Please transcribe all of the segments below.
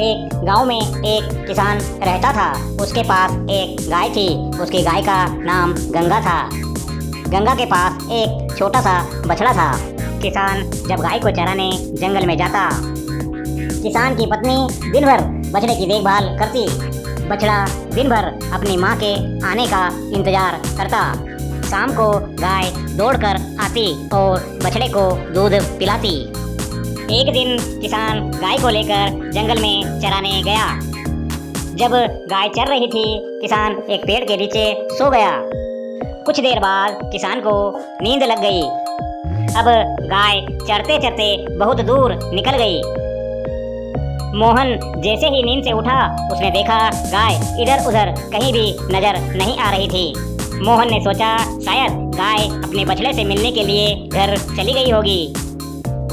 एक गांव में एक किसान रहता था। उसके पास एक गाय थी। उसकी गाय का नाम गंगा था। गंगा के पास एक छोटा सा बछड़ा था। किसान जब गाय को चराने जंगल में जाता, किसान की पत्नी दिन भर बछड़े की देखभाल करती। बछड़ा दिन भर अपनी माँ के आने का इंतजार करता। शाम को गाय दौड़कर आती और बछड़े को दूध पिलाती। एक दिन किसान गाय को लेकर जंगल में चराने गया। जब गाय चर रही थी, किसान एक पेड़ के नीचे सो गया। कुछ देर बाद किसान को नींद लग गई। अब गाय चरते चरते बहुत दूर निकल गई। मोहन जैसे ही नींद से उठा, उसने देखा गाय इधर उधर कहीं भी नजर नहीं आ रही थी। मोहन ने सोचा शायद गाय अपने बछड़े से मिलने के लिए घर चली गई होगी।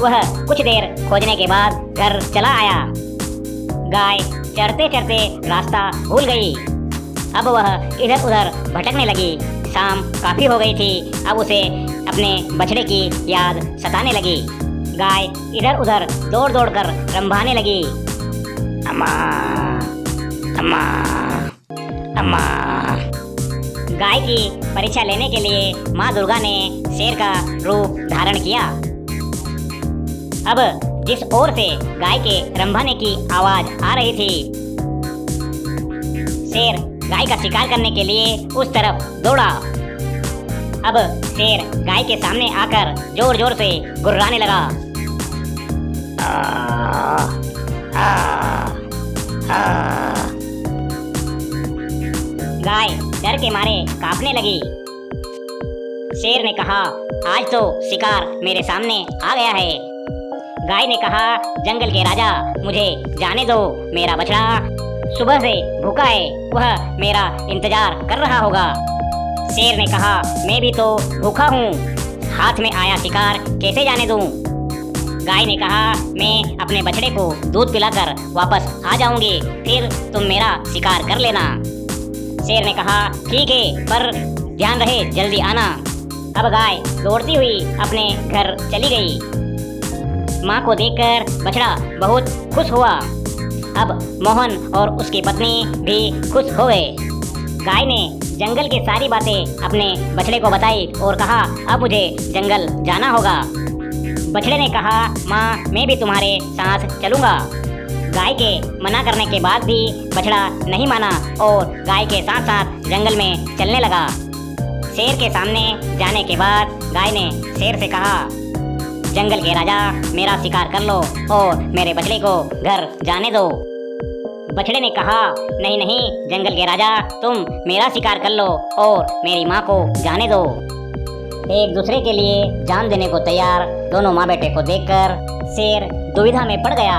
वह कुछ देर खोजने के बाद घर चला आया। गाय चरते चरते रास्ता भूल गई। अब वह इधर उधर भटकने लगी। शाम काफी हो गई थी। अब उसे अपने बछड़े की याद सताने लगी। गाय इधर उधर दौड़ दौड़ कर रंभाने लगी। अम्मा, अम्मा, अम्मा। गाय की परीक्षा लेने के लिए माँ दुर्गा ने शेर का रूप धारण किया। अब जिस ओर से गाय के रंभाने की आवाज आ रही थी, शेर गाय का शिकार करने के लिए उस तरफ दौड़ा। अब शेर गाय के सामने आकर जोर जोर से गुर्राने लगा। गाय डर के मारे कांपने लगी। शेर ने कहा, आज तो शिकार मेरे सामने आ गया है। गाय ने कहा, जंगल के राजा, मुझे जाने दो। मेरा बछड़ा सुबह से भूखा है, वह मेरा इंतजार कर रहा होगा। शेर ने कहा, मैं भी तो भूखा हूँ, हाथ में आया शिकार कैसे जाने दूँ। गाय ने कहा, मैं अपने बछड़े को दूध पिलाकर वापस आ जाऊंगी, फिर तुम मेरा शिकार कर लेना। शेर ने कहा, ठीक है, पर ध्यान रहे जल्दी आना। अब गाय दौड़ती हुई अपने घर चली गई। माँ को देखकर बछड़ा बहुत खुश हुआ। अब मोहन और उसकी पत्नी भी खुश हो गए। गाय ने जंगल की सारी बातें अपने बछड़े को बताई और कहा, अब मुझे जंगल जाना होगा। बछड़े ने कहा, माँ, मैं भी तुम्हारे साथ चलूँगा। गाय के मना करने के बाद भी बछड़ा नहीं माना और गाय के साथ साथ जंगल में चलने लगा। शेर के सामने जाने के बाद गाय ने शेर से कहा, जंगल के राजा, मेरा शिकार कर लो और मेरे बछड़े को घर जाने दो। बछड़े ने कहा, नहीं नहीं जंगल के राजा, तुम मेरा शिकार कर लो और मेरी माँ को जाने दो। एक दूसरे के लिए जान देने को तैयार दोनों माँ बेटे को देखकर शेर दुविधा में पड़ गया।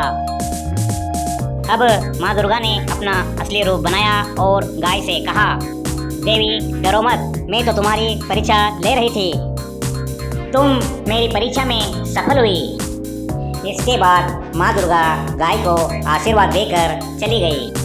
अब माँ दुर्गा ने अपना असली रूप बनाया और गाय से कहा, देवी डरो मत, मैं तो तुम्हारी परीक्षा ले रही थी। तुम मेरी परीक्षा में सफल हुई। इसके बाद माँ दुर्गा गाय को आशीर्वाद देकर चली गई।